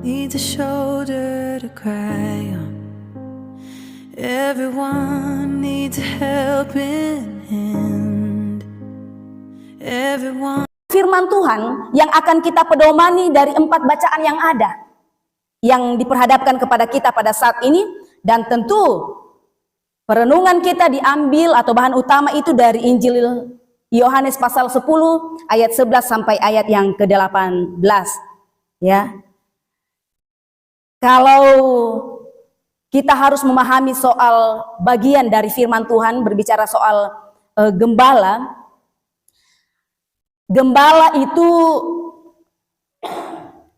needs a shoulder to cry on. Everyone needs a helping hand. Everyone. Firman Tuhan yang akan kita pedomani dari 4 bacaan yang ada, yang diperhadapkan kepada kita pada saat ini, dan tentu perenungan kita diambil atau bahan utama itu dari Injil Yohanes pasal 10 ayat 11 sampai ayat yang ke-18. Ya. Kalau kita harus memahami soal bagian dari firman Tuhan berbicara soal gembala. Gembala itu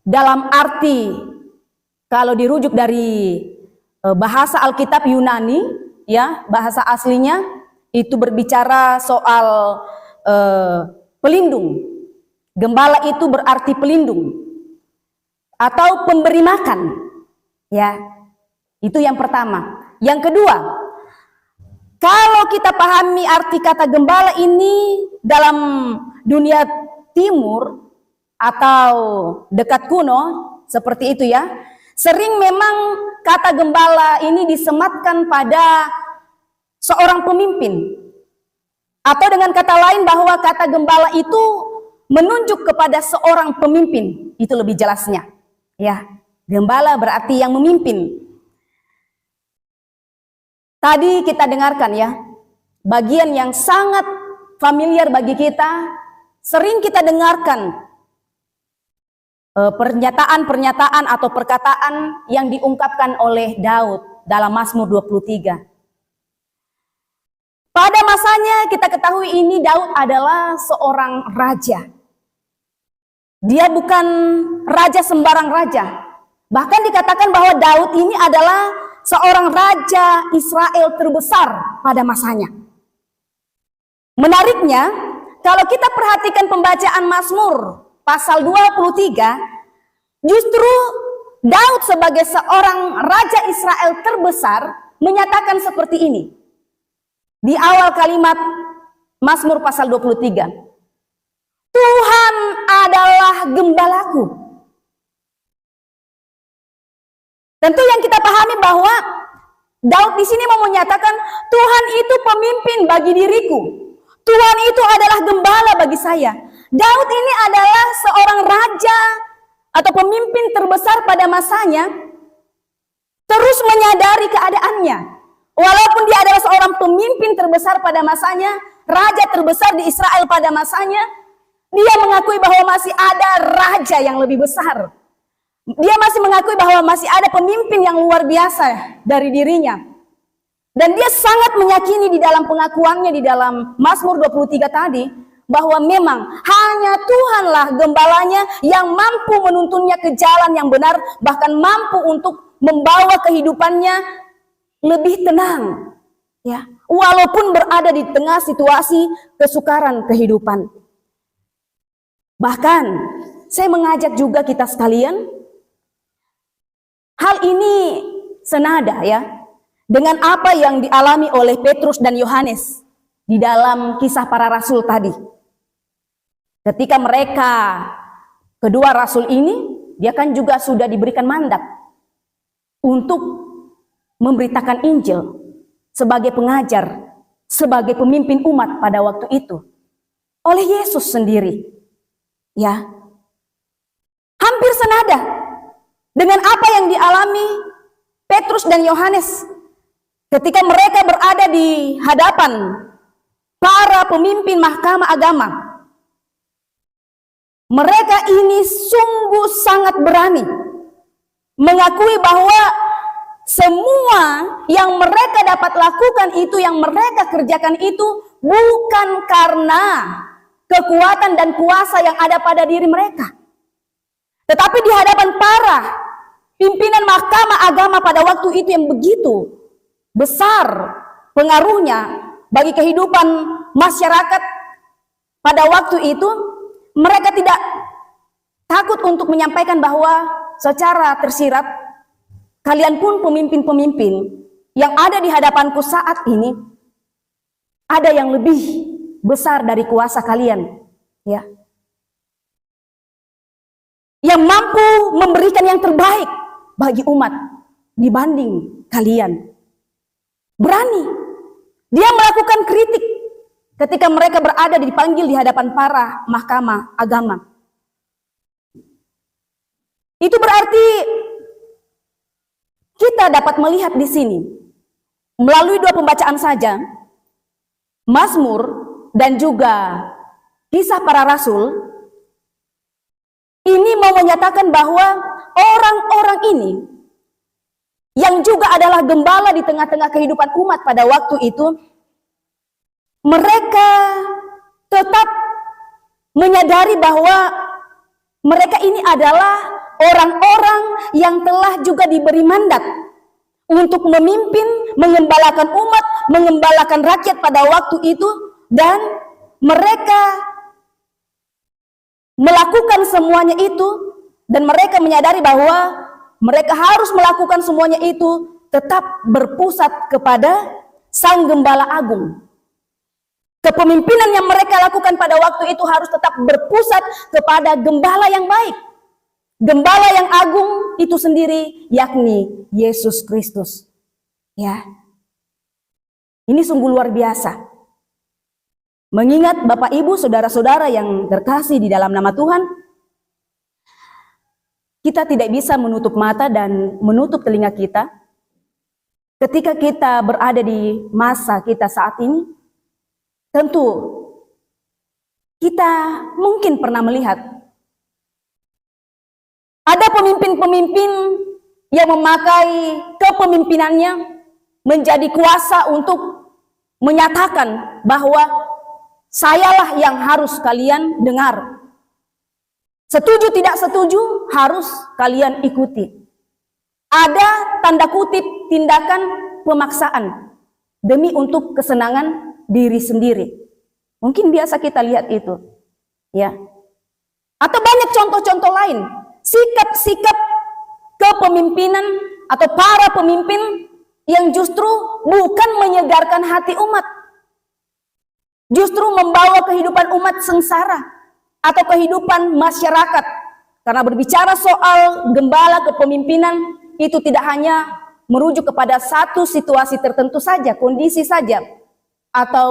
dalam arti kalau dirujuk dari bahasa Alkitab Yunani, ya, bahasa aslinya itu berbicara soal pelindung. Gembala itu berarti pelindung atau pemberi makan, ya. Itu yang pertama. Yang kedua, kalau kita pahami arti kata gembala ini dalam dunia timur atau dekat kuno, seperti itu ya, sering memang kata gembala ini disematkan pada seorang pemimpin. Atau dengan kata lain bahwa kata gembala itu menunjuk kepada seorang pemimpin. Itu lebih jelasnya. Ya, gembala berarti yang memimpin. Tadi kita dengarkan ya, bagian yang sangat familiar bagi kita. Sering kita dengarkan pernyataan-pernyataan atau perkataan yang diungkapkan oleh Daud dalam Mazmur 23. Pada masanya kita ketahui ini Daud adalah seorang raja. Dia bukan raja sembarang raja. Bahkan dikatakan bahwa Daud ini adalah seorang raja Israel terbesar pada masanya. Menariknya, kalau kita perhatikan pembacaan Mazmur pasal 23, justru Daud sebagai seorang raja Israel terbesar menyatakan seperti ini. Di awal kalimat Mazmur pasal 23. Tuhan adalah gembalaku. Tentu yang kita pahami bahwa Daud di sini mau menyatakan Tuhan itu pemimpin bagi diriku. Tuhan itu adalah gembala bagi saya. Daud ini adalah seorang raja atau pemimpin terbesar pada masanya, terus menyadari keadaannya. Walaupun dia adalah seorang pemimpin terbesar pada masanya, raja terbesar di Israel pada masanya, dia mengakui bahwa masih ada raja yang lebih besar. Dia masih mengakui bahwa masih ada pemimpin yang luar biasa dari dirinya. Dan dia sangat meyakini di dalam pengakuannya di dalam Mazmur 23 tadi, bahwa memang hanya Tuhanlah gembalanya yang mampu menuntunnya ke jalan yang benar, bahkan mampu untuk membawa kehidupannya lebih tenang, ya, walaupun berada di tengah situasi kesukaran kehidupan. Bahkan saya mengajak juga kita sekalian, hal ini senada ya dengan apa yang dialami oleh Petrus dan Yohanes di dalam kisah para rasul tadi. Ketika mereka, kedua rasul ini, dia kan juga sudah diberikan mandat untuk memberitakan Injil sebagai pengajar, sebagai pemimpin umat pada waktu itu oleh Yesus sendiri. Ya, hampir senada dengan apa yang dialami Petrus dan Yohanes ketika mereka berada di hadapan para pemimpin mahkamah agama. Mereka ini sungguh sangat berani mengakui bahwa semua yang mereka dapat lakukan itu, yang mereka kerjakan itu bukan karena kekuatan dan kuasa yang ada pada diri mereka, tetapi di hadapan para pimpinan mahkamah agama pada waktu itu yang begitu besar pengaruhnya bagi kehidupan masyarakat pada waktu itu, mereka tidak takut untuk menyampaikan bahwa secara tersirat, kalian pun pemimpin-pemimpin yang ada di hadapanku saat ini, ada yang lebih besar dari kuasa kalian, ya. yang mampu memberikan yang terbaik bagi umat dibanding kalian. Berani. Dia melakukan kritik ketika mereka berada dipanggil di hadapan para mahkamah agama. Itu berarti kita dapat melihat di sini melalui dua pembacaan saja, Mazmur dan juga Kisah Para Rasul, ini mau menyatakan bahwa orang-orang ini yang juga adalah gembala di tengah-tengah kehidupan umat pada waktu itu, mereka tetap menyadari bahwa mereka ini adalah orang-orang yang telah juga diberi mandat untuk memimpin, mengembalakan umat, mengembalakan rakyat pada waktu itu, dan mereka melakukan semuanya itu, dan mereka menyadari bahwa mereka harus melakukan semuanya itu tetap berpusat kepada Sang Gembala Agung. Kepemimpinan yang mereka lakukan pada waktu itu harus tetap berpusat kepada Gembala yang baik. Gembala yang agung itu sendiri, yakni Yesus Kristus. Ya, ini sungguh luar biasa. Mengingat Bapak Ibu, saudara-saudara yang terkasih di dalam nama Tuhan, kita tidak bisa menutup mata dan menutup telinga kita ketika kita berada di masa kita saat ini. Tentu kita mungkin pernah melihat ada pemimpin-pemimpin yang memakai kepemimpinannya menjadi kuasa untuk menyatakan bahwa sayalah yang harus kalian dengar. Setuju tidak setuju harus kalian ikuti. Ada tanda kutip tindakan pemaksaan demi untuk kesenangan diri sendiri. Mungkin biasa kita lihat itu, ya. Atau banyak contoh-contoh lain, sikap-sikap kepemimpinan atau para pemimpin yang justru bukan menyegarkan hati umat, justru membawa kehidupan umat sengsara atau kehidupan masyarakat. Karena berbicara soal gembala kepemimpinan itu tidak hanya merujuk kepada satu situasi tertentu saja, kondisi saja, atau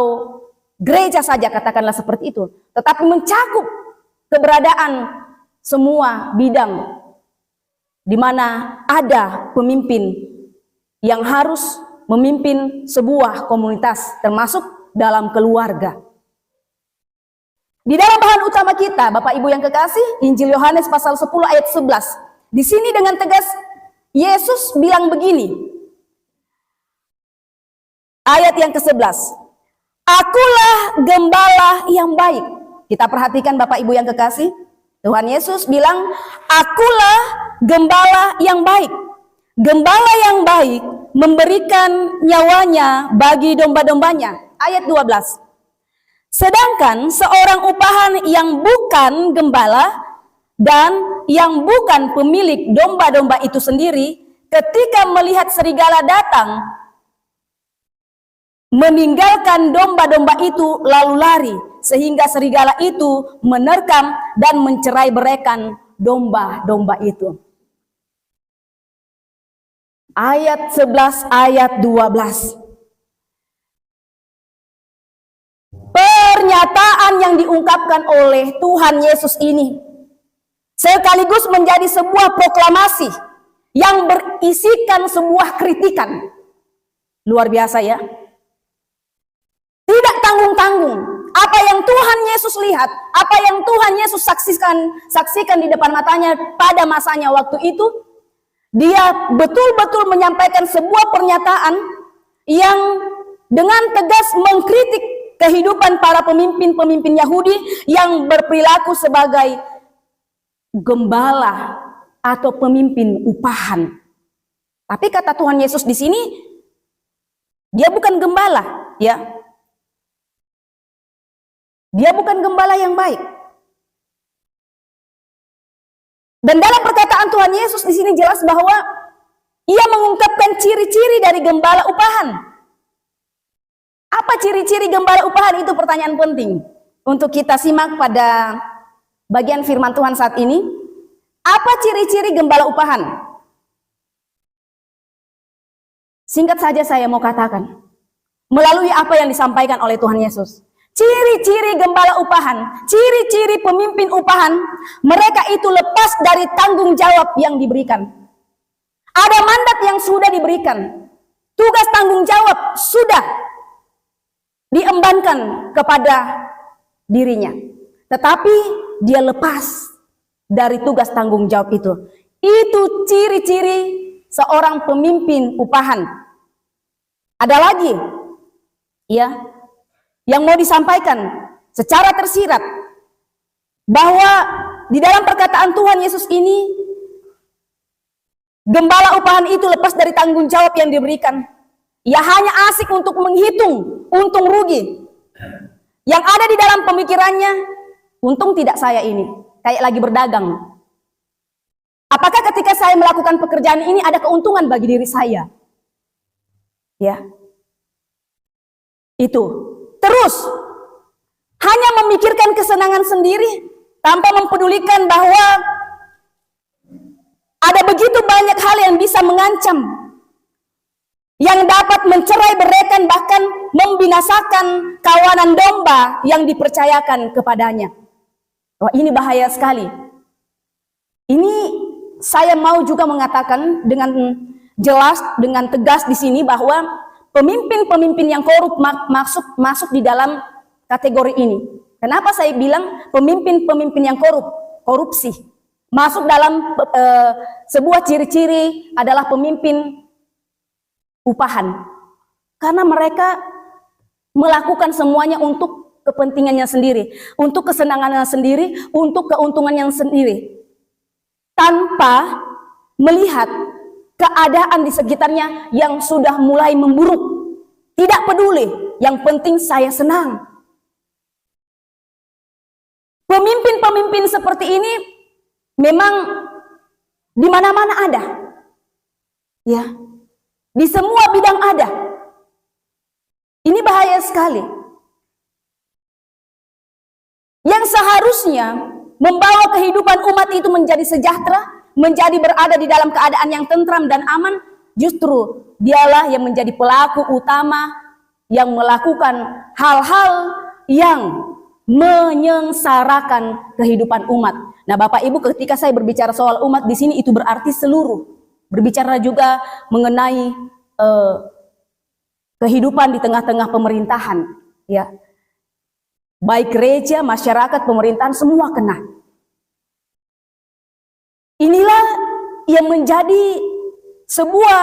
gereja saja, katakanlah seperti itu, tetapi mencakup keberadaan semua bidang di mana ada pemimpin yang harus memimpin sebuah komunitas, termasuk dalam keluarga. Di dalam bahan utama kita, Bapak Ibu yang kekasih, Injil Yohanes pasal 10 ayat 11. Di sini dengan tegas Yesus bilang begini. Ayat yang ke-11. Akulah gembala yang baik. Kita perhatikan Bapak Ibu yang kekasih. Tuhan Yesus bilang, akulah gembala yang baik. Gembala yang baik memberikan nyawanya bagi domba-dombanya. Ayat 12. Sedangkan seorang upahan yang bukan gembala dan yang bukan pemilik domba-domba itu sendiri, ketika melihat serigala datang, meninggalkan domba-domba itu lalu lari, sehingga serigala itu menerkam dan mencerai-beraikan domba-domba itu. Ayat 11, ayat 12. Pernyataan yang diungkapkan oleh Tuhan Yesus ini sekaligus menjadi sebuah proklamasi yang berisikan sebuah kritikan. Luar biasa ya. Tidak tanggung-tanggung. Apa yang Tuhan Yesus lihat, apa yang Tuhan Yesus saksikan di depan matanya pada masanya waktu itu, dia betul-betul menyampaikan sebuah pernyataan yang dengan tegas mengkritik kehidupan para pemimpin-pemimpin Yahudi yang berperilaku sebagai gembala atau pemimpin upahan. Tapi kata Tuhan Yesus di sini, dia bukan gembala, ya. Dia bukan gembala yang baik. Dan dalam perkataan Tuhan Yesus di sini jelas bahwa ia mengungkapkan ciri-ciri dari gembala upahan. Apa ciri-ciri gembala upahan? Itu pertanyaan penting untuk kita simak pada bagian firman Tuhan saat ini. Apa ciri-ciri gembala upahan? Singkat saja saya mau katakan, melalui apa yang disampaikan oleh Tuhan Yesus. Ciri-ciri gembala upahan, ciri-ciri pemimpin upahan, mereka itu lepas dari tanggung jawab yang diberikan. Ada mandat yang sudah diberikan. Tugas tanggung jawab sudah diembankan kepada dirinya. Tetapi dia lepas dari tugas tanggung jawab itu. Itu ciri-ciri seorang pemimpin upahan. Ada lagi, ya, yang mau disampaikan secara tersirat bahwa di dalam perkataan Tuhan Yesus ini, gembala upahan itu lepas dari tanggung jawab yang diberikan. Ia hanya asik untuk menghitung untung rugi. Yang ada di dalam pemikirannya, untung tidak saya ini, kayak lagi berdagang. Apakah ketika saya melakukan pekerjaan ini ada keuntungan bagi diri saya? Ya. Itu. Terus hanya memikirkan kesenangan sendiri tanpa mempedulikan bahwa ada begitu banyak hal yang bisa mengancam, yang dapat mencerai beraikan, bahkan membinasakan kawanan domba yang dipercayakan kepadanya. Wah, ini bahaya sekali. Ini saya mau juga mengatakan dengan jelas, dengan tegas di sini bahwa pemimpin-pemimpin yang korup masuk di dalam kategori ini. Kenapa saya bilang pemimpin-pemimpin yang korupsi masuk dalam sebuah ciri-ciri adalah pemimpin upahan. Karena mereka melakukan semuanya untuk kepentingannya sendiri, untuk kesenangannya sendiri, untuk keuntungannya sendiri, tanpa melihat keadaan di sekitarnya yang sudah mulai memburuk. Tidak peduli, yang penting saya senang. Pemimpin-pemimpin seperti ini memang di mana-mana ada. Ya. Di semua bidang ada. Ini bahaya sekali. Yang seharusnya membawa kehidupan umat itu menjadi sejahtera, menjadi berada di dalam keadaan yang tentram dan aman, justru dialah yang menjadi pelaku utama yang melakukan hal-hal yang menyengsarakan kehidupan umat. Nah, Bapak Ibu, ketika saya berbicara soal umat di sini itu berarti seluruh. Berbicara juga mengenai kehidupan di tengah-tengah pemerintahan, ya. Baik gereja, masyarakat, pemerintahan, semua kena. Inilah yang menjadi sebuah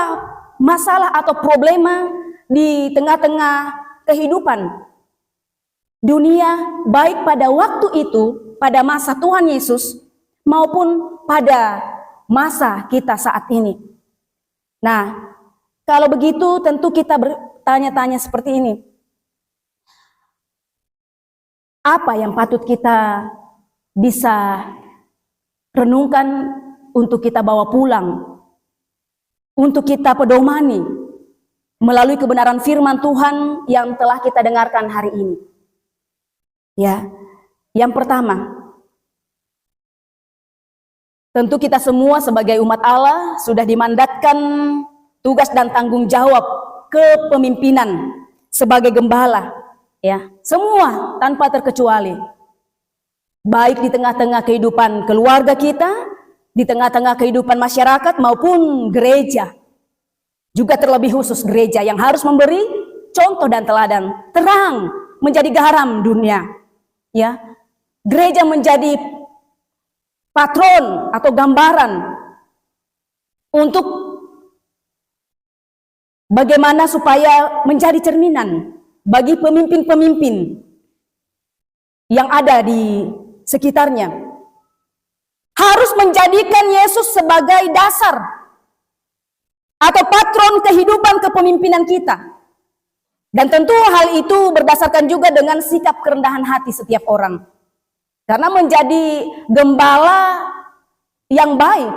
masalah atau problema di tengah-tengah kehidupan dunia, baik pada waktu itu, pada masa Tuhan Yesus, maupun pada masa kita saat ini. Nah, kalau begitu tentu kita bertanya-tanya seperti ini. Apa yang patut kita bisa renungkan untuk kita bawa pulang, untuk kita pedomani melalui kebenaran firman Tuhan yang telah kita dengarkan hari ini? Ya, yang pertama, tentu kita semua sebagai umat Allah sudah dimandatkan tugas dan tanggung jawab kepemimpinan sebagai gembala. Ya, semua tanpa terkecuali. Baik di tengah-tengah kehidupan keluarga kita, di tengah-tengah kehidupan masyarakat maupun gereja. Juga terlebih khusus gereja yang harus memberi contoh dan teladan, terang menjadi garam dunia. Ya, gereja menjadi patron atau gambaran untuk bagaimana supaya menjadi cerminan bagi pemimpin-pemimpin yang ada di sekitarnya. Harus menjadikan Yesus sebagai dasar atau patron kehidupan kepemimpinan kita. Dan tentu hal itu berdasarkan juga dengan sikap kerendahan hati setiap orang. Karena menjadi gembala yang baik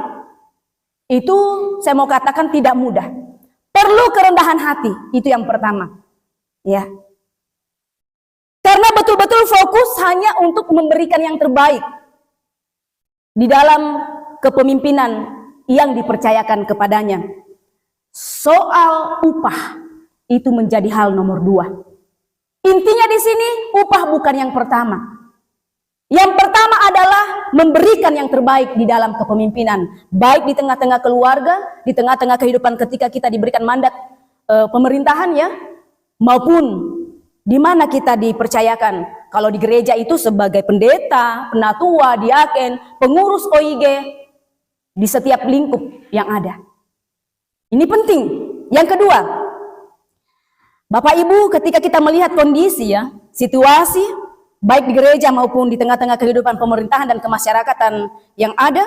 itu saya mau katakan tidak mudah. Perlu kerendahan hati, itu yang pertama. Ya. Karena betul-betul fokus hanya untuk memberikan yang terbaik di dalam kepemimpinan yang dipercayakan kepadanya. Soal upah itu menjadi hal nomor 2. Intinya di sini upah bukan yang pertama. Yang pertama adalah memberikan yang terbaik di dalam kepemimpinan, baik di tengah-tengah keluarga, di tengah-tengah kehidupan ketika kita diberikan mandat pemerintahan ya, maupun di mana kita dipercayakan. Kalau di gereja itu sebagai pendeta, penatua, diaken, pengurus OIG di setiap lingkup yang ada. Ini penting. Yang kedua, Bapak Ibu, ketika kita melihat kondisi ya, situasi baik di gereja maupun di tengah-tengah kehidupan pemerintahan dan kemasyarakatan yang ada,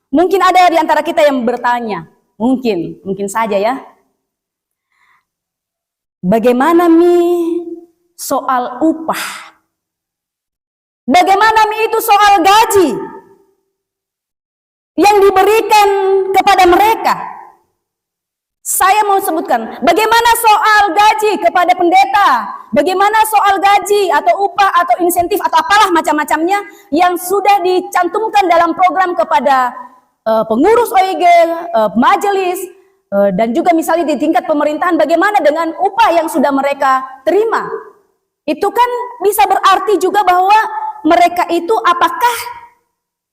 mungkin ada di antara kita yang bertanya, mungkin saja ya, bagaimana soal upah? Bagaimana itu soal gaji yang diberikan kepada mereka? Saya mau sebutkan, bagaimana soal gaji kepada pendeta? Bagaimana soal gaji atau upah atau insentif atau apalah macam-macamnya yang sudah dicantumkan dalam program kepada pengurus OIG, majelis, dan juga misalnya di tingkat pemerintahan, bagaimana dengan upah yang sudah mereka terima? Itu kan bisa berarti juga bahwa mereka itu apakah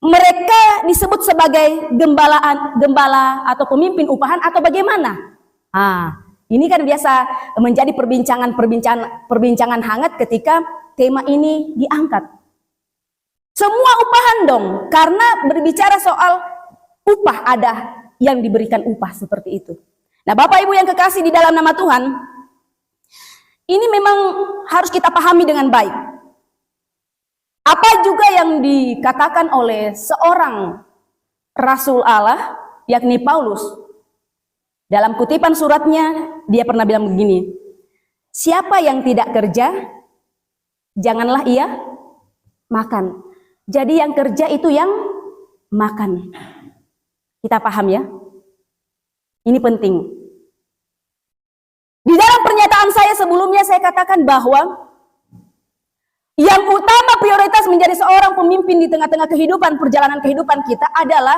mereka disebut sebagai gembala atau pemimpin upahan atau bagaimana? Ini kan biasa menjadi perbincangan hangat ketika tema ini diangkat. Semua upahan dong, karena berbicara soal upah ada yang diberikan upah seperti itu. Nah, Bapak Ibu yang kekasih di dalam nama Tuhan, ini memang harus kita pahami dengan baik. Apa juga yang dikatakan oleh seorang Rasul Allah, yakni Paulus. Dalam kutipan suratnya, dia pernah bilang begini, siapa yang tidak kerja, janganlah ia makan. Jadi yang kerja itu yang makan. Kita paham ya? Ini penting. Di dalam pernyataan saya sebelumnya, saya katakan bahwa yang utama prioritas menjadi seorang pemimpin di tengah-tengah perjalanan kehidupan kita adalah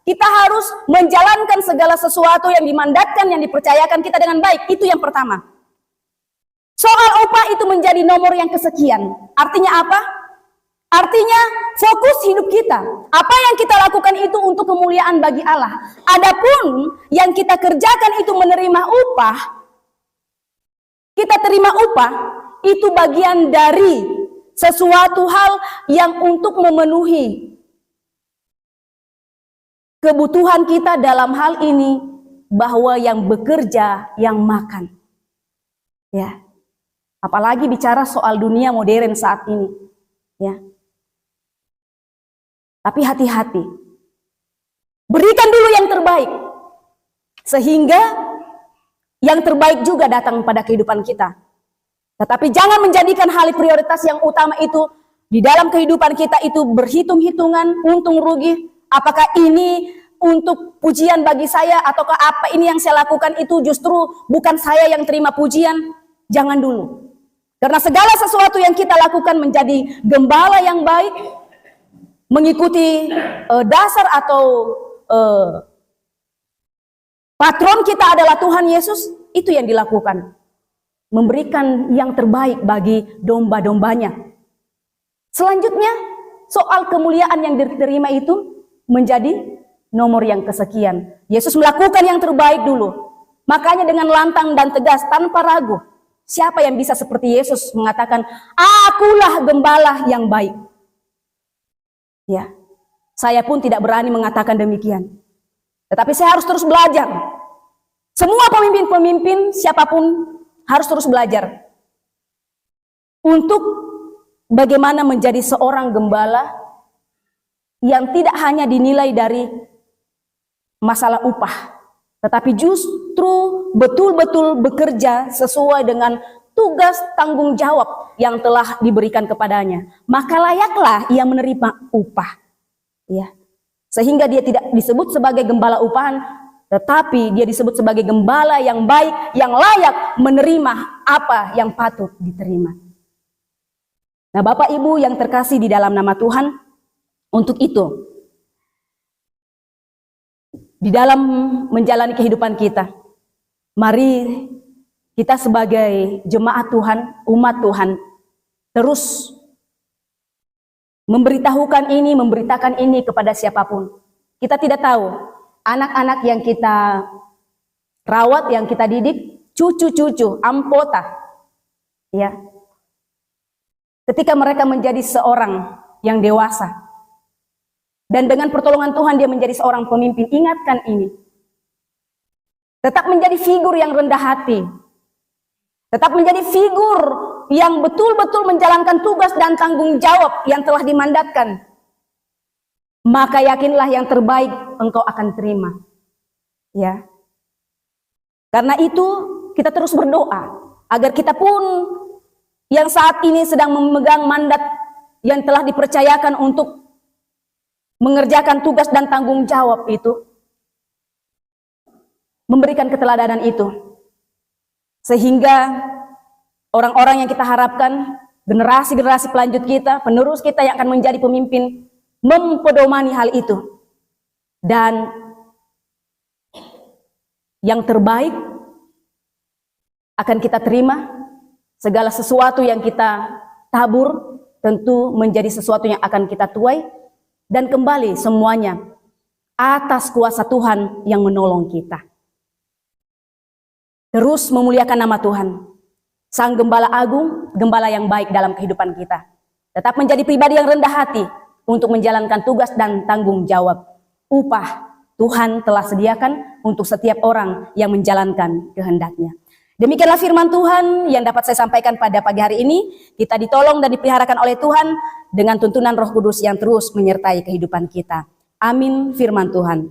kita harus menjalankan segala sesuatu yang dimandatkan, yang dipercayakan kita dengan baik. Itu yang pertama. Soal upah itu menjadi nomor yang kesekian. Artinya apa? Artinya fokus hidup kita. Apa yang kita lakukan itu untuk kemuliaan bagi Allah. Adapun yang kita kerjakan itu menerima upah, kita terima upah, itu bagian dari sesuatu hal yang untuk memenuhi kebutuhan kita dalam hal ini, bahwa yang bekerja yang makan. Ya. Apalagi bicara soal dunia modern saat ini. Ya. Tapi hati-hati. Berikan dulu yang terbaik. Sehingga yang terbaik juga datang pada kehidupan kita. Tetapi jangan menjadikan hal prioritas yang utama itu di dalam kehidupan kita itu berhitung-hitungan, untung rugi. Apakah ini untuk pujian bagi saya, ataukah apa ini yang saya lakukan itu justru bukan saya yang terima pujian? Jangan dulu. Karena segala sesuatu yang kita lakukan menjadi gembala yang baik, mengikuti dasar atau patron kita adalah Tuhan Yesus, itu yang dilakukan. Memberikan yang terbaik bagi domba-dombanya. Selanjutnya, soal kemuliaan yang diterima itu menjadi nomor yang kesekian. Yesus melakukan yang terbaik dulu. Makanya dengan lantang dan tegas, tanpa ragu. Siapa yang bisa seperti Yesus mengatakan, akulah gembala yang baik. Ya, saya pun tidak berani mengatakan demikian. Tetapi saya harus terus belajar. Semua pemimpin-pemimpin, siapapun, harus terus belajar untuk bagaimana menjadi seorang gembala yang tidak hanya dinilai dari masalah upah, tetapi justru betul-betul bekerja sesuai dengan tugas tanggung jawab yang telah diberikan kepadanya. Maka layaklah ia menerima upah, ya, sehingga dia tidak disebut sebagai gembala upahan, tetapi dia disebut sebagai gembala yang baik, yang layak menerima apa yang patut diterima. Nah, Bapak Ibu yang terkasih di dalam nama Tuhan, untuk itu di dalam menjalani kehidupan kita. Mari kita sebagai jemaat Tuhan, umat Tuhan, terus memberitakan ini kepada siapapun. Kita tidak tahu, anak-anak yang kita rawat, yang kita didik, cucu-cucu, ampota, ya. Ketika mereka menjadi seorang yang dewasa, dan dengan pertolongan Tuhan dia menjadi seorang pemimpin, ingatkan ini. Tetap menjadi figur yang rendah hati. Tetap menjadi figur yang betul-betul menjalankan tugas dan tanggung jawab yang telah dimandatkan. Maka yakinlah yang terbaik engkau akan terima. Ya. Karena itu kita terus berdoa agar kita pun yang saat ini sedang memegang mandat yang telah dipercayakan untuk mengerjakan tugas dan tanggung jawab itu, memberikan keteladanan itu, sehingga orang-orang yang kita harapkan, generasi-generasi pelanjut kita, penerus kita yang akan menjadi pemimpin, mempedomani hal itu. Dan yang terbaik akan kita terima. Segala sesuatu yang kita tabur tentu menjadi sesuatu yang akan kita tuai, dan kembali semuanya atas kuasa Tuhan yang menolong kita. Terus memuliakan nama Tuhan, Sang Gembala Agung, Gembala yang baik dalam kehidupan kita. Tetap menjadi pribadi yang rendah hati untuk menjalankan tugas dan tanggung jawab. Upah Tuhan telah sediakan untuk setiap orang yang menjalankan kehendaknya. Demikianlah firman Tuhan yang dapat saya sampaikan pada pagi hari ini. Kita ditolong dan dipeliharakan oleh Tuhan dengan tuntunan Roh Kudus yang terus menyertai kehidupan kita. Amin firman Tuhan.